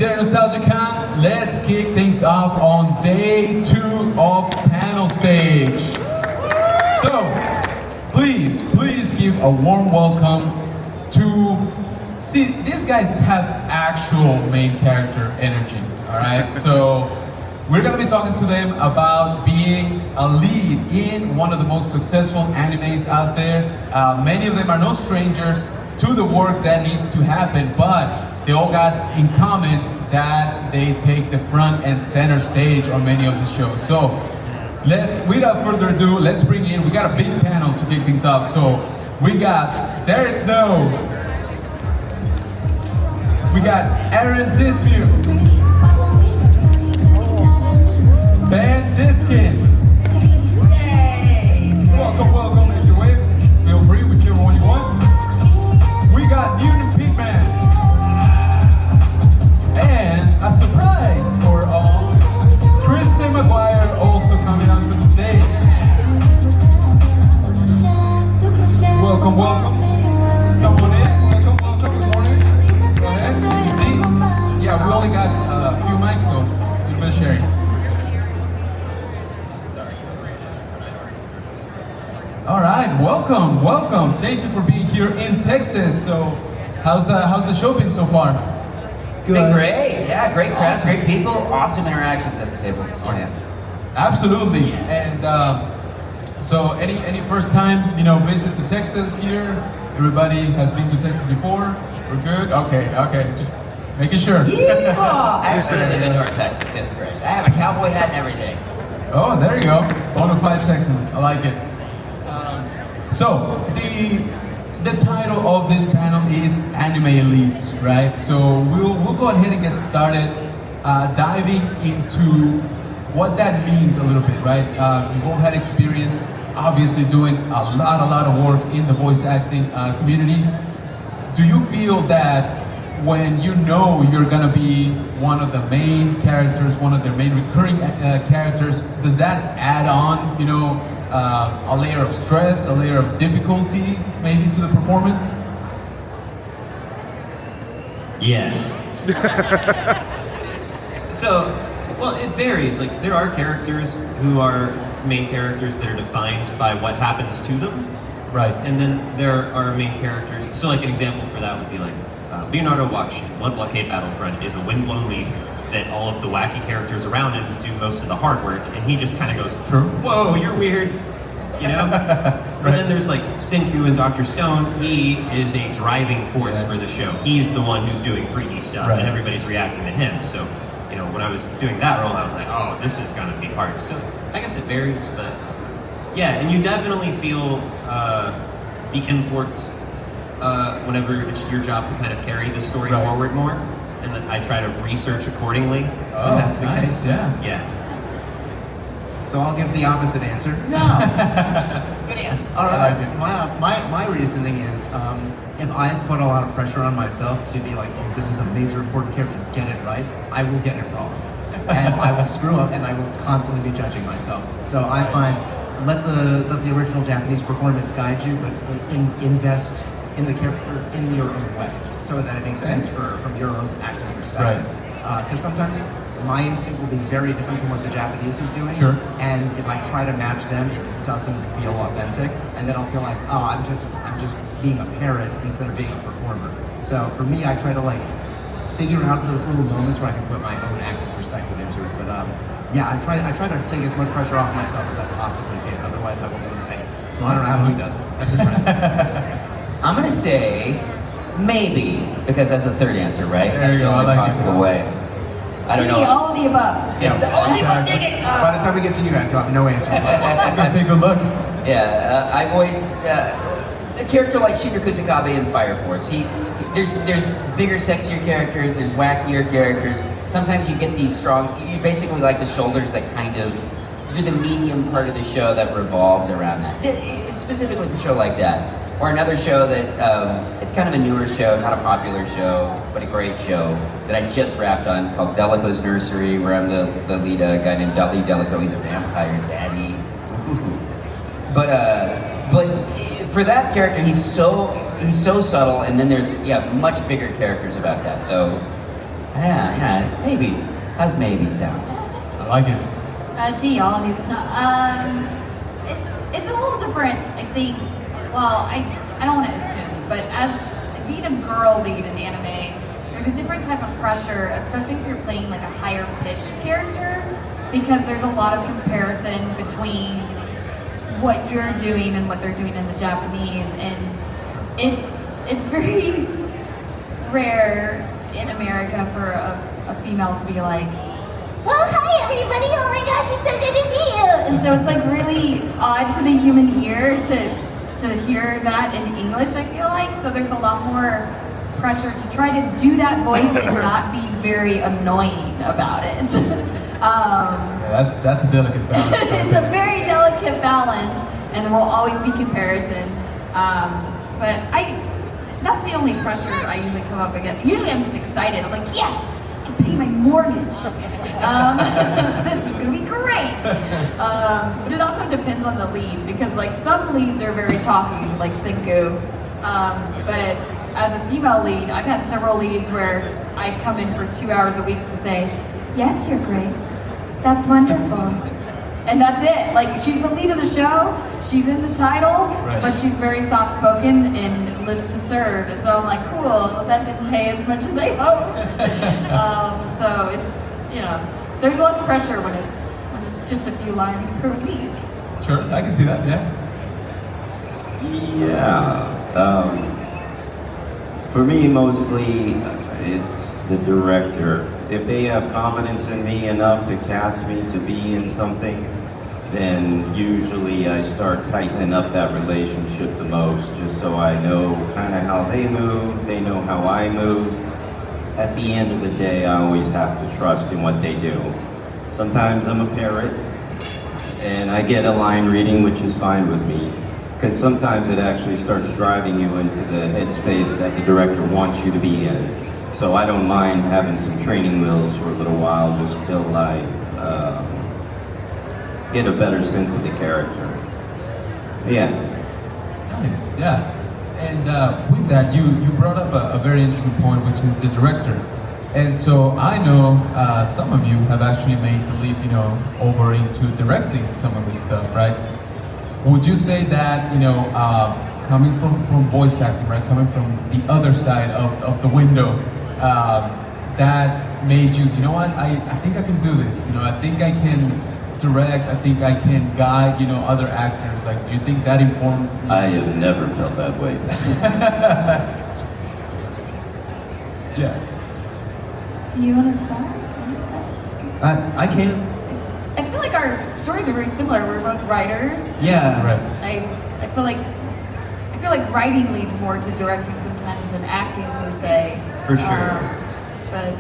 there, Nostalgiacon. Let's kick things off on day 2 of panel stage. So, please give a warm welcome to... See, these guys have actual main character energy, all right? So, we're gonna be talking to them about being a lead in one of the most successful animes out there. Many of them are no strangers to the work that needs to happen, but they all got in common that they take the front and center stage on many of the shows. So without further ado, let's bring in, we got a big panel to kick things off. So we got Derick Snow, we got Aron Dismuke, Diskin. Welcome, make your way. Feel free, whichever one you want. We got Pittman. And a surprise for all, Kristen Mcguire also coming onto the stage. Welcome. Come on in. Welcome. Good morning. Go ahead. You see? Yeah, we only got a few mics, so a little bit of sharing. All right, welcome. Thank you for being here in Texas. So, how's the show been so far? It's been great. Yeah, great crowd, awesome. Great people, awesome interactions at the tables. Oh yeah, absolutely. And so, any first time visit to Texas here? Everybody has been to Texas before. We're good. Okay. Just making sure. Yeehaw! Absolutely been to North Texas. It's great. I have a cowboy hat and everything. Oh, there you go. Bonafide Texan. I like it. So the title of this panel is Anime Elites, right? So we'll go ahead and get started diving into what that means a little bit, right? You've all had experience, obviously doing a lot of work in the voice acting community. Do you feel that when you know you're gonna be one of the main characters, one of the main recurring characters, does that add on, a layer of stress, a layer of difficulty, maybe to the performance? Yes. Well, it varies. Like, there are characters who are main characters that are defined by what happens to them. Right. And then there are main characters. So, like, an example for that would be like Leonardo Watch, One Blockade Battlefront is a windblown leaf that all of the wacky characters around him do most of the hard work, and he just kind of goes, "True. Whoa, you're weird," Right. And then there's like Sinku and Dr. Stone. He is a driving force for the show. He's the one who's doing freaky stuff, and everybody's reacting to him. So, when I was doing that role, I was like, oh, this is gonna be hard. So I guess it varies, but yeah, and you definitely feel the import whenever it's your job to kind of carry the story forward more. And then I try to research accordingly. Oh, that's the nice. case. Yeah. So I'll give the opposite answer. No. Good answer. All right. My reasoning is, if I put a lot of pressure on myself to be like, oh, this is a major important character, get it right, I will get it wrong, and I will screw up, and I will constantly be judging myself. So I find let the original Japanese performance guide you, but invest in the character in your own way, so that it makes sense from your own acting perspective. Because sometimes my instinct will be very different from what the Japanese is doing. Sure. And if I try to match them, it doesn't feel authentic, and then I'll feel like, oh, I'm just being a parrot instead of being a performer. So for me, I try to figure out those little moments where I can put my own acting perspective into it. But yeah, I try to take as much pressure off myself as I possibly can. Otherwise, I will go insane. So I don't know how he does it. That's impressive. I'm gonna say maybe, because that's the third answer, right? There That's you the go. only I like possible it. way. I don't know. All of the above. It's the only one. Exactly. Dang it. By the time we get to you guys, you'll have no answers. I was gonna say good luck. Yeah, I voice a character like Shinya Kusakabe in Fire Force. There's bigger, sexier characters. There's wackier characters. Sometimes you get these strong. You basically like the shoulders that kind of. You're the medium part of the show that revolves around that. Specifically for a show like that. Or another show that, it's kind of a newer show, not a popular show, but a great show that I just wrapped on called Delico's Nursery, where I'm the lead guy named Dudley Delico. He's a vampire daddy. But for that character, he's so subtle, and then there's much bigger characters about that. So Yeah, it's maybe. How's maybe sound? I like it. y'all do. It's a little different, I think. Well, I don't want to assume, but as being a girl lead in anime, there's a different type of pressure, especially if you're playing like a higher pitched character, because there's a lot of comparison between what you're doing and what they're doing in the Japanese, and it's very rare in America for a female to be like, well, hi everybody, oh my gosh, it's so good to see you. And so it's like really odd to the human ear to hear that in English, I feel like. So there's a lot more pressure to try to do that voice and not be very annoying about it. That's a delicate balance. It's a very delicate balance, and there will always be comparisons. But that's the only pressure I usually come up against. Usually I'm just excited. I'm like, yes, I can pay my mortgage. This is gonna be great. But it also depends on the lead, because like some leads are very talky, like Senku. But as a female lead, I've had several leads where I come in for 2 hours a week to say, yes, Your Grace, that's wonderful. And that's it. Like, she's the lead of the show, she's in the title, but she's very soft-spoken and lives to serve. And so I'm like, cool, that didn't pay as much as I hoped. So it's, there's less pressure when it's just a few lines per week. Sure, I can see that, yeah. Yeah. For me, mostly, it's the director. If they have confidence in me enough to cast me to be in something, then usually I start tightening up that relationship the most, just so I know kind of how they move, they know how I move. At the end of the day, I always have to trust in what they do. Sometimes I'm a parrot, and I get a line reading, which is fine with me, because sometimes it actually starts driving you into the headspace that the director wants you to be in. So I don't mind having some training wheels for a little while, just till I get a better sense of the character. Yeah. Nice, yeah. And with that, you brought up a very interesting point, which is the director. And so I know some of you have actually made the leap, over into directing some of this stuff, right? Would you say that, coming from voice acting, right, coming from the other side of the window, that made you, I think I can do this, I think I can direct, I think I can guide, other actors. Like, do you think that informed you? I have never felt that way. Yeah. Do you want to start? I can. I feel like our stories are very similar. We're both writers. Yeah. Right. I feel like writing leads more to directing sometimes than acting per se. For sure. But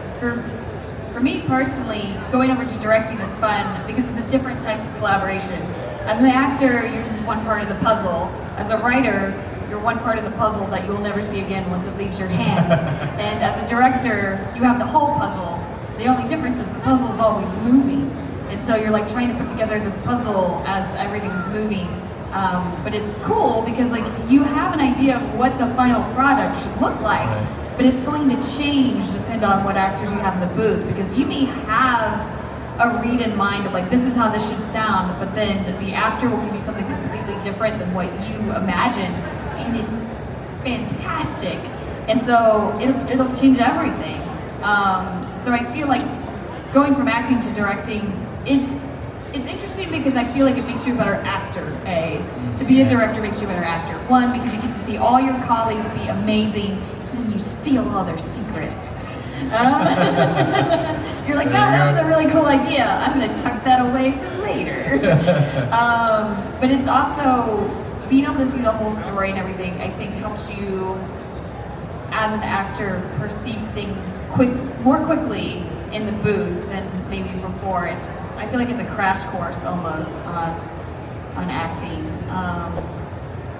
for me personally, going over to directing is fun because it's a different type of collaboration. As an actor, you're just one part of the puzzle. As a writer, you're one part of the puzzle that you'll never see again once it leaves your hands. And as a director, you have the whole puzzle. The only difference is the puzzle is always moving. And so you're like trying to put together this puzzle as everything's moving. But it's cool because like you have an idea of what the final product should look like, but it's going to change depending on what actors you have in the booth, because you may have a read in mind of like, this is how this should sound, but then the actor will give you something completely different than what you imagined, and it's fantastic. And so it'll change everything. So I feel like going from acting to directing, it's interesting because I feel like it makes you a better actor, To be a director makes you a better actor. One, because you get to see all your colleagues be amazing, and then you steal all their secrets. You're like, God, that was a really cool idea. I'm gonna tuck that away for later. But it's also, being able to see the whole story and everything, I think helps you, as an actor, perceive things more quickly in the booth than maybe before. I feel like it's a crash course almost on acting.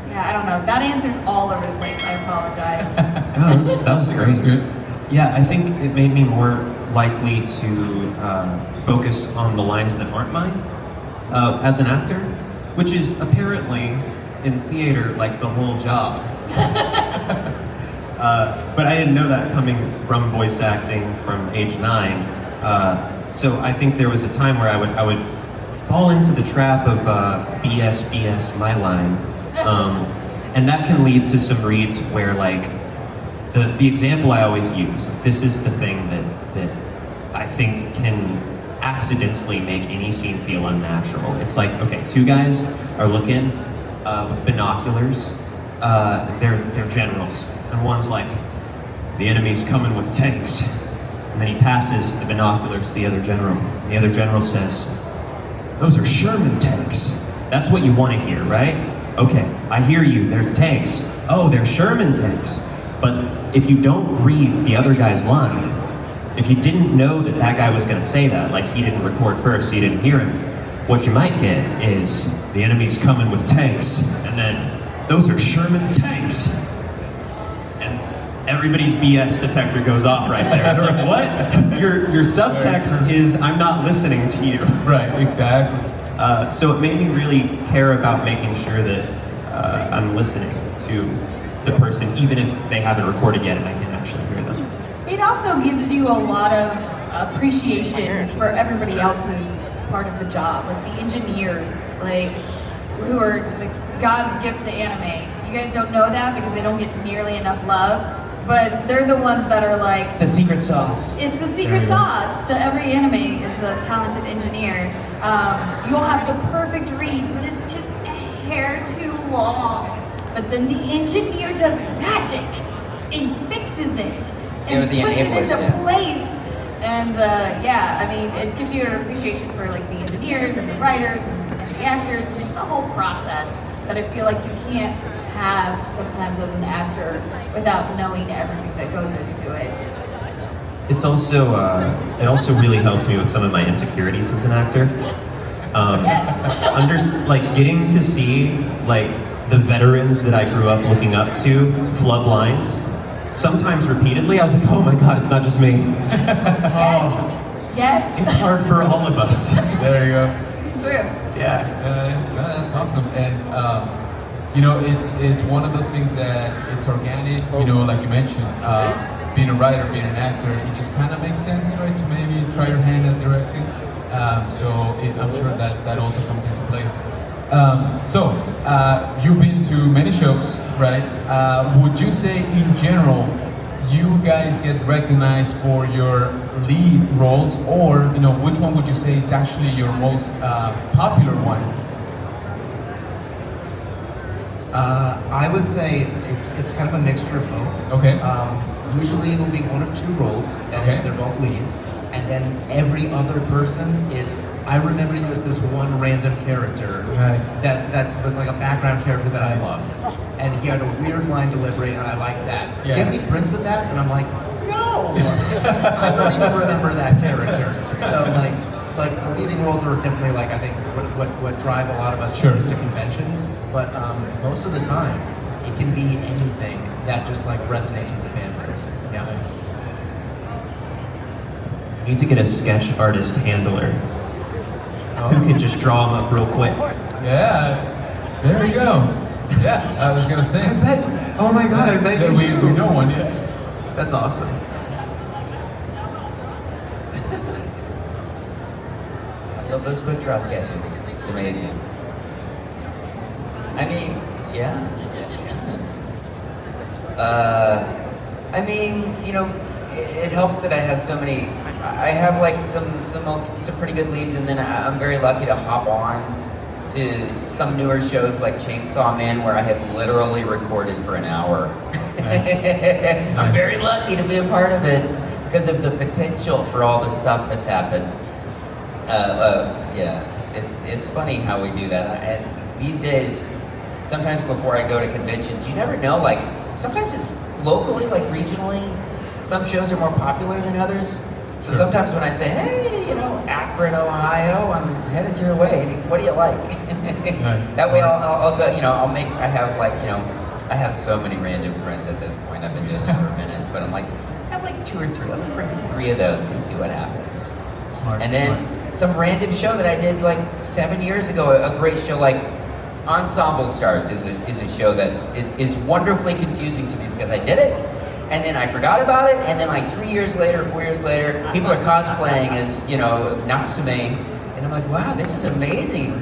Yeah, I don't know. That answer's all over the place. I apologize. That was great. That was good. Yeah, I think it made me more likely to focus on the lines that aren't mine as an actor, which is apparently in theater like the whole job. But I didn't know that coming from voice acting from age 9. So I think there was a time where I would fall into the trap of BS, my line. And that can lead to some reads where like, the example I always use, this is the thing that I think can accidentally make any scene feel unnatural. It's like, okay, 2 guys are looking with binoculars, they're generals, and one's like, the enemy's coming with tanks. And then he passes the binoculars to the other general. And the other general says, those are Sherman tanks. That's what you want to hear, right? Okay, I hear you, there's tanks. Oh, they're Sherman tanks. But if you don't read the other guy's line, if you didn't know that that guy was going to say that, like he didn't record first, so you didn't hear him, what you might get is the enemy's coming with tanks, and then those are Sherman tanks. And everybody's BS detector goes off right there. It's like, what? Your subtext is, I'm not listening to you. Right, exactly. So it made me really care about making sure that I'm listening to the person, even if they haven't recorded yet and I can actually hear them. It also gives you a lot of appreciation for everybody else's part of the job, like the engineers, like who are the God's gift to anime. You guys don't know that because they don't get nearly enough love, but they're the ones that are like, It's the secret sauce. it's the secret sauce to every anime is a talented engineer. You'll have the perfect read, but it's just a hair too long. But then the engineer does magic and fixes it and the puts it enablers, into yeah. place. And yeah, I mean, it gives you an appreciation for like the engineers and the writers and the actors and just the whole process that I feel like you can't have sometimes as an actor without knowing everything that goes into it. It's also, it also really helps me with some of my insecurities as an actor. Like getting to see like the veterans that I grew up looking up to flood lines, sometimes repeatedly, I was like, oh my God, it's not just me. Yes. Yes. It's hard for all of us. There you go. It's true. Yeah. That's awesome. And you know, it's one of those things that it's organic. You know, like you mentioned, being a writer, being an actor, it just kind of makes sense, right? To maybe try your hand at directing. I'm sure that also comes into play. You've been to many shows, right? Would you say, in general, you guys get recognized for your lead roles, or you know, which one would you say is actually your most popular one? I would say it's kind of a mixture of both. Okay. Usually it'll be one of 2 roles, and Okay. they're both leads. And then every other person is, I remember there was this one random character Nice. that was like a background character that I Nice. loved. And he had a weird line delivery, and I liked that. Yeah. Do you have any prints of that? And I'm like, no! I don't even remember that character. So like the leading roles are definitely like, I think, what drive a lot of us Sure. to conventions. But most of the time, it can be anything that just like resonates with the fan base. Yeah. Nice. I need to get a sketch artist handler who can just draw them up real quick. Yeah. There you go. Yeah, I was gonna say. Oh my God, I bet that you we do. know one. Yeah. That's awesome. I love those quick draw sketches. It's amazing. I mean, yeah. I mean, you know, it helps that I have so many. I have like some pretty good leads, and then I'm very lucky to hop on to some newer shows like Chainsaw Man, where I have literally recorded for an hour. Nice. I'm Nice. very lucky to be a part of it because of the potential for all the stuff that's happened. Yeah, it's funny how we do that. And these days, sometimes before I go to conventions, you never know. Like sometimes it's locally, like regionally, some shows are more popular than others. So Sure. sometimes when I say, hey, you know, Akron, Ohio, I'm headed your way. What do you like? Nice. That way I'll go, you know, I have like, you know, I have so many random prints at this point. I've been doing this for a minute, but I'm like, I have like 2 or 3. Let's bring 3 of those and see what happens. Smart. And then some random show that I did like 7 years ago, a great show like Ensemble Stars is a show that it is wonderfully confusing to me because I did it and then I forgot about it, and then like 3 years later, 4 years later, people are cosplaying as, you know, Natsume, and I'm like, wow, this is amazing.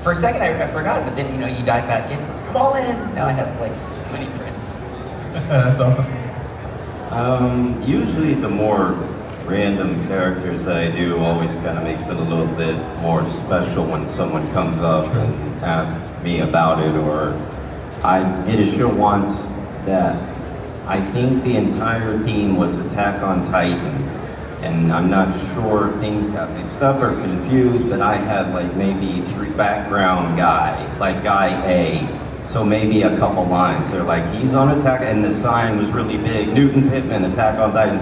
For a second I forgot, but then, you know, you dive back in. I'm all in. Now I have like so many friends. That's awesome. Usually the more random characters that I do always kind of makes it a little bit more special when someone comes up and asks me about it. Or I did a show once that I think the entire theme was Attack on Titan, and I'm not sure, things got mixed up or confused, but I had like maybe 3 background guy, like guy A. So maybe a couple lines. They're like, he's on attack, and the sign was really big, Newton Pittman, Attack on Titan.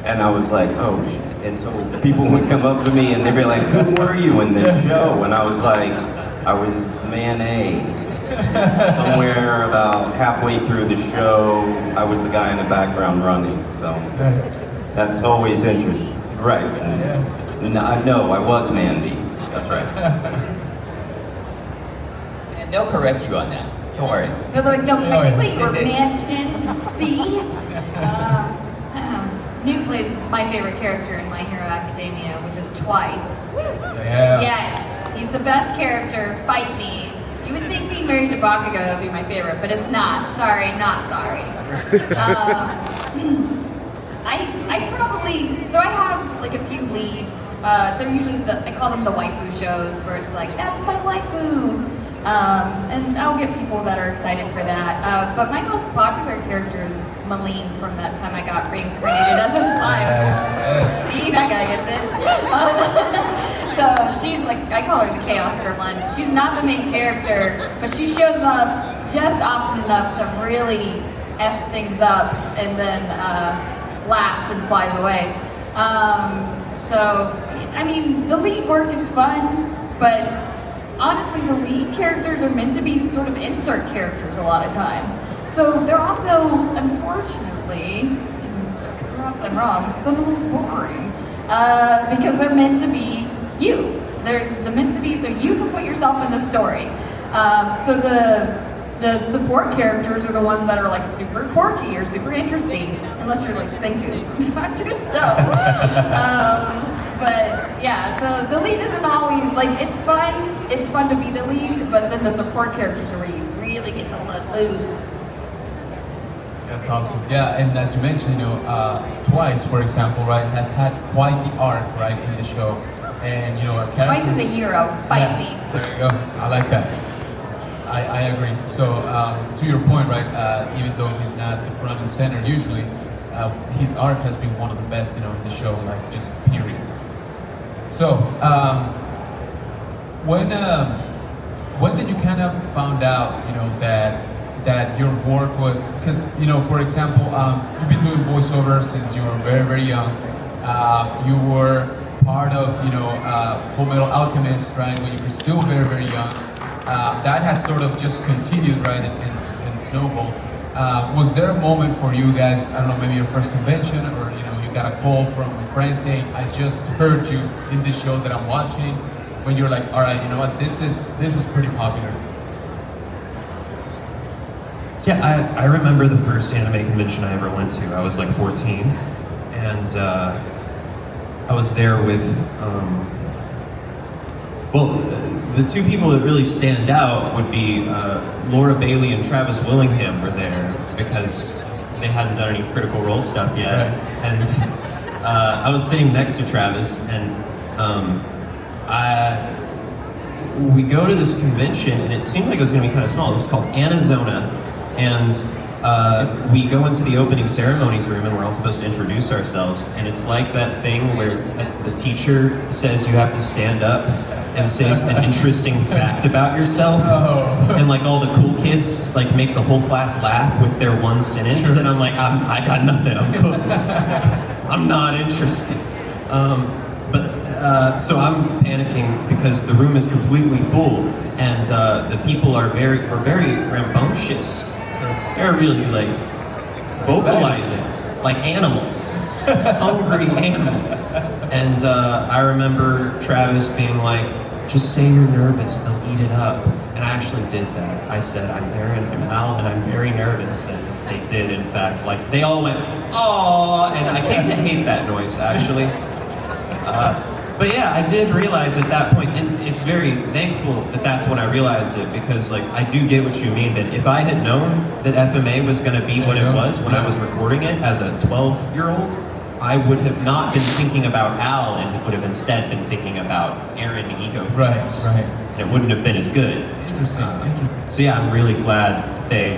And I was like, oh shit. And so people would come up to me and they'd be like, who were you in this show? And I was like, I was man A. Somewhere about halfway through the show, I was the guy in the background running. So Nice. that's always interesting. Right. Yeah. No, I was man B. That's right. And they'll correct you on that. Don't worry. They're like, no, technically you're yeah. Manton C. Newt plays my favorite character in My Hero Academia, which is Twice. Yeah. Yes, he's the best character. Fight me. You would think being married to Bakugo would be my favorite, but it's not. Sorry, not sorry. I probably, so I have like a few leads. They're usually I call them the waifu shows, where it's like, that's my waifu. And I'll get people that are excited for that. But my most popular character is Malene from that time I got reincarnated as a slime. Yes. See, that guy gets it. So she's like, I call her the Chaos Gremlin. She's not the main character, but she shows up just often enough to really F things up and then laughs and flies away. So, I mean, the lead work is fun, but honestly, the lead characters are meant to be sort of insert characters a lot of times. So they're also, unfortunately, perhaps I'm wrong, the most boring. Because they're meant to be you. They're meant to be so you can put yourself in the story. So the support characters are the ones that are like super quirky or super interesting, unless you're like Senku from Doctor Stone. But yeah, so the lead isn't always like, it's fun to be the lead, but then the support characters are where you really get to let loose. That's awesome. Yeah, and as you mentioned, you know, Twice, for example, right, has had quite the arc, right, in the show. And, you know, our characters... Twice is a hero. Fight me. There you go. I like that. I agree. So, to your point, right, even though he's not the front and center usually, his arc has been one of the best, you know, in the show, like, just period. So, when did you kind of found out, you know, that your work was, because, you know, for example, you've been doing voiceover since you were very, very young. You were part of, you know, Full Metal Alchemist, right, when you were still very, very young. That has sort of just continued, right, and snowballed. Was there a moment for you guys, I don't know, maybe your first convention, or, you know, you got a call from a friend saying, I just heard you in this show that I'm watching, when you're like, all right, you know what, this is pretty popular? Yeah, I remember the first anime convention I ever went to. I was like 14, and I was there with, well, the two people that really stand out would be Laura Bailey and Travis Willingham were there because they hadn't done any Critical Role stuff yet. Right. And I was sitting next to Travis, and we go to this convention, and it seemed like it was going to be kind of small. It was called Anazona, and we go into the opening ceremonies room, and we're all supposed to introduce ourselves. And it's like that thing where the teacher says you have to stand up and say an interesting fact about yourself, and like all the cool kids like make the whole class laugh with their one sentence, and I'm like, I got nothing, I'm cooked. I'm not interested. So I'm panicking because the room is completely full, and the people are very rambunctious. They're really like vocalizing like animals, hungry animals. And I remember Travis being like, just say you're nervous, they'll eat it up. And I actually did that. I said, I'm Al, and I'm very nervous. And they did, in fact. Like, they all went, "Aww," and I came to hate that noise, actually. But yeah, I did realize at that point, and it's very thankful that that's when I realized it, because like, I do get what you mean, but if I had known that FMA was gonna be what it was when I was recording it as a 12-year-old, I would have not been thinking about Al and would have instead been thinking about Aron the Ego Phoenix. Right. And it wouldn't have been as good. Interesting. So yeah, I'm really glad they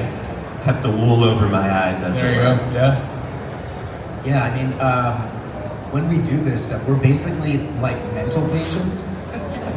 kept the wool over my eyes, as There it you were. go. Yeah. Yeah, I mean, when we do this stuff, we're basically like mental patients.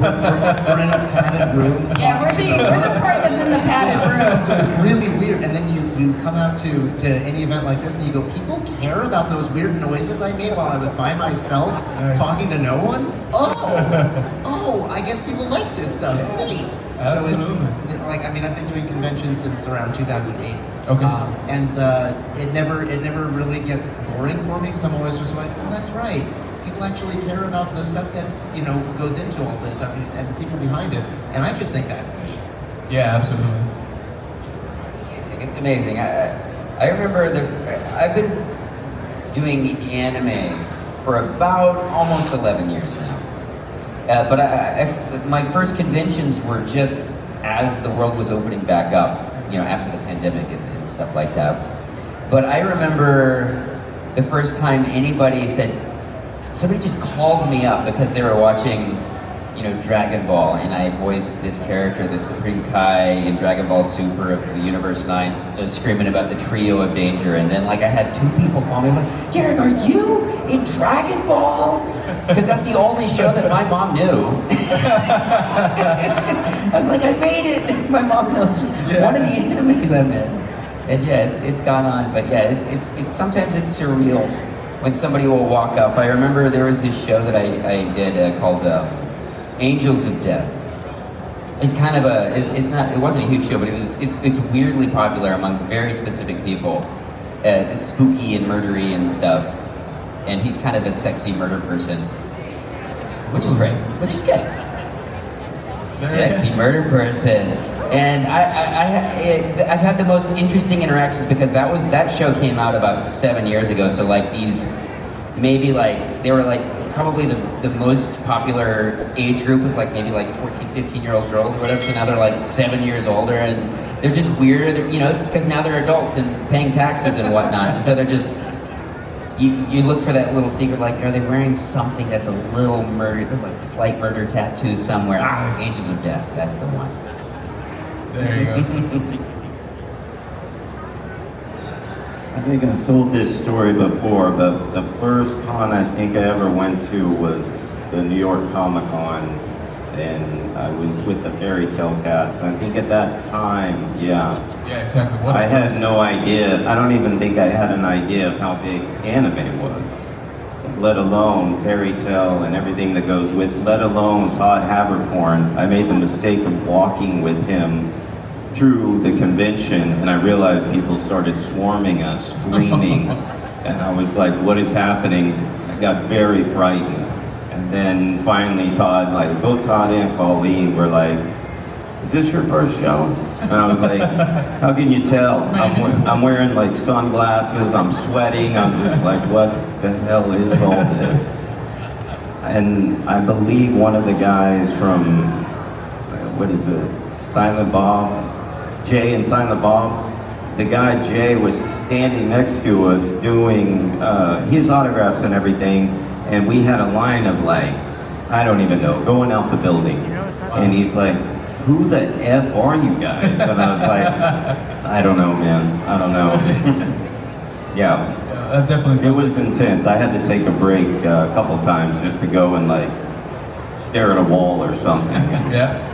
We're in a padded room. Yeah, we're the part that's in the padded room. So it's really weird. And then you come out to any event like this and you go, people care about those weird noises I made while I was by myself, Nice. talking to no one? Oh, I guess people like this stuff. Great. Absolutely. So it's, like, I mean, I've been doing conventions since around 2008. Okay. And it never really gets boring for me because I'm always just like, oh, that's right. People actually care about the stuff that, you know, goes into all this stuff and the people behind it. And I just think that's neat. Yeah, absolutely. It's amazing. I remember I've been doing anime for about almost 11 years now. But my first conventions were just as the world was opening back up, you know, after the pandemic and stuff like that. But I remember the first time anybody said, somebody just called me up because they were watching, you know, Dragon Ball, and I voiced this character, the Supreme Kai in Dragon Ball Super of the Universe 9, screaming about the trio of danger, and then like I had 2 people call me like, Derick, are you in Dragon Ball? Because that's the only show that my mom knew. I was like, I made it! My mom knows one of the animes I'm in. And yeah, it's gone on, but yeah, it's sometimes it's surreal when somebody will walk up. I remember there was this show that I did called Angels of Death. It's kind of it wasn't a huge show, but it's weirdly popular among very specific people. It's spooky and murdery and stuff. And he's kind of a sexy murder person, which is great, which is good. Sexy murder person. And I've had the most interesting interactions because that show came out about 7 years ago. So like these, maybe like, they were like, probably the most popular age group was like maybe like 14, 15-year-old girls or whatever. So now they're like 7 years older and they're just weird, you know, because now they're adults and paying taxes and whatnot. And so they're just, you look for that little secret, like, are they wearing something that's a little murder, there's like slight murder tattoo somewhere. Angels of Death, that's the one. There you go. I think I've told this story before, but the first con I think I ever went to was the New York Comic Con, and I was with the Fairy Tale cast. I think at that time, Yeah, exactly. What I had no idea. I don't even think I had an idea of how big anime was, let alone Fairy Tale and everything that goes with, let alone Todd Haberkorn. I made the mistake of walking with him through the convention, and I realized people started swarming us, screaming, and I was like, what is happening? I got very frightened. And then finally Todd, like both Todd and Colleen were like, is this your first show? And I was like, how can you tell? I'm wearing like sunglasses, I'm sweating, I'm just like, what the hell is all this? And I believe one of the guys from, what is it, Silent Bob, Jay and Silent Bob, the guy Jay was standing next to us doing his autographs and everything, and we had a line of like, I don't even know, going out the building. And he's like, who the F are you guys? And I was like, I don't know, man, I don't know. Yeah, that definitely it was intense. I had to take a break a couple times just to go and like stare at a wall or something. Yeah.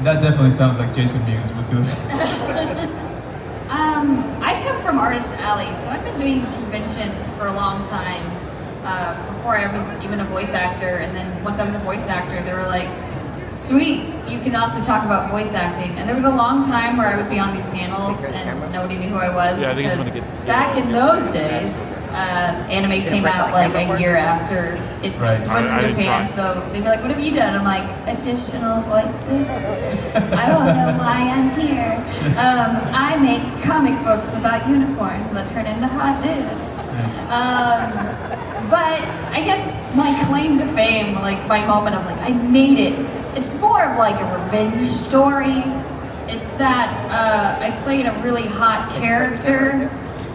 That definitely sounds like Jason Mewes would do it. I come from Artist Alley, so I've been doing conventions for a long time. Before I was even a voice actor, and then once I was a voice actor, they were like, sweet, you can also talk about voice acting. And there was a long time where I would be on these panels and nobody knew who I was, because back in those days, anime came out like a year after it Right. was in I didn't Japan, try. so they'd be like, what have you done? I'm like, additional voices. I don't know why I'm here. I make comic books about unicorns that turn into hot dudes. But I guess my claim to fame, like my moment of like, I made it, it's more of like a revenge story. It's that I played a really hot character,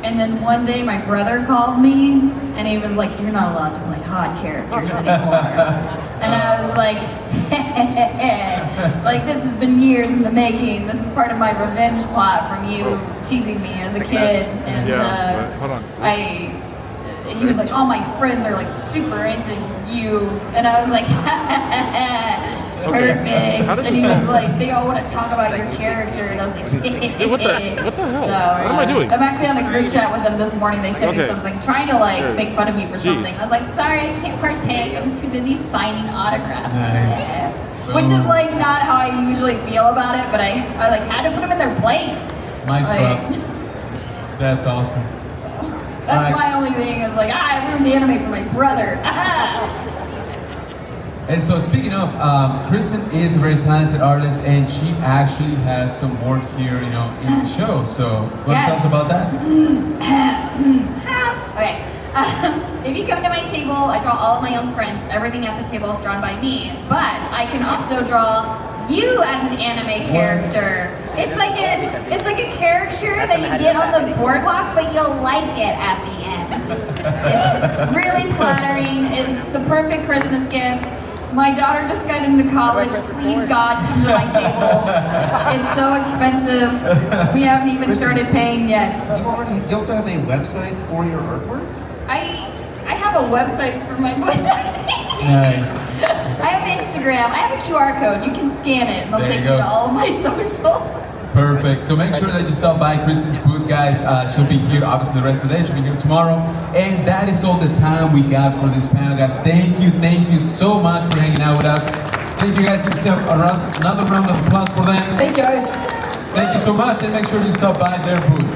and then one day my brother called me, and he was like, you're not allowed to play hot characters anymore. And I was like, like this has been years in the making. This is part of my revenge plot from you teasing me as a kid. And Yeah, but hold on. he was like, all my friends are like super into you. And I was like, perfect. How does And he this- was like, they all want to talk about your character. And I was like, Dude, what the hell? So, What am I doing? I'm actually on a group chat with them this morning. They sent me Okay. something trying to like Sure. make fun of me for Jeez. something. I was like, sorry, I can't partake. I'm too busy signing autographs Nice. today. Which is like not how I usually feel about it, but I like had to put them in their place. Mic Like, drop. That's awesome. That's Alright. my only thing is like, I ruined anime for my brother. And so speaking of, Kristen is a very talented artist, and she actually has some work here, in the show. So, want to tell us Yes. about that? Okay. If you come to my table, I draw all of my own prints. Everything at the table is drawn by me. But I can also draw you as an anime character. It's like a caricature that you get on the boardwalk, but you'll like it at the end. It's really flattering. It's the perfect Christmas gift. My daughter just got into college. Please God, come to my table. It's so expensive. We haven't even started paying yet. Do you also have a website for your artwork? I have a website for my voice acting. Nice. I have Instagram. I have a QR code. You can scan it, and it'll There you take you go. to all of my socials. Perfect. So make sure that you stop by Kristen's booth, guys. She'll be here obviously the rest of the day. She'll be here tomorrow. And that is all the time we got for this panel, guys. Thank you so much for hanging out with us. Thank you guys. Give yourself another round of applause for them. Thanks, guys. Thank you so much, and make sure you stop by their booth.